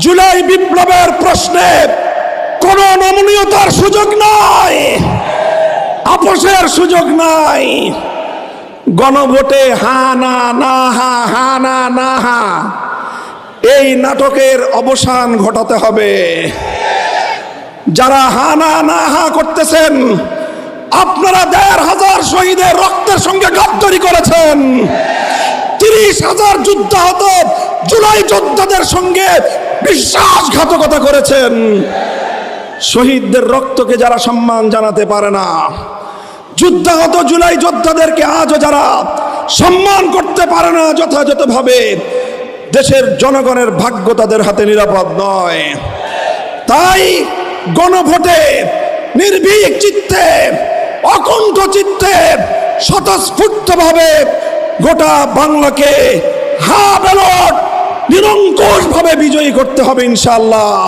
জুলাই বিপ্লবের প্রশ্নে কোন নমনীয়তার সুযোগ নাই, আপোষের সুযোগ নাই। গণভোটে হা না না হা, হা না না হা, এই নাটকের অবসান ঘটাতে হবে। যারা হা না না হা করতেছেন, আপনারা ১৫০০ শহীদের রক্তের সঙ্গে গাদ্দারি করেছেন। ৩০,০০০ যুদ্ধাহত জুলাই যোদ্ধাদের সঙ্গে বিশ্বাসঘাতকতা করেছেন। শহীদদের রক্তকে যারা সম্মান জানাতে পারে না, যুদ্ধাহত জুলাই যোদ্ধাদেরকে আজও যারা সম্মান করতে পারে না যথাযথভাবে, দেশের জনগণের ভাগ্য তাদের হাতে নিরাপদ নয়। তাই গণভোটে নির্ভীক চিত্তে, অকুণ্ঠ চিত্তে, স্বতঃস্ফূর্তভাবে গোটা বাংলাকে হা ব্যালট নিরঙ্কুশভাবে বিজয়ী করতে হবে ইনশাআল্লাহ।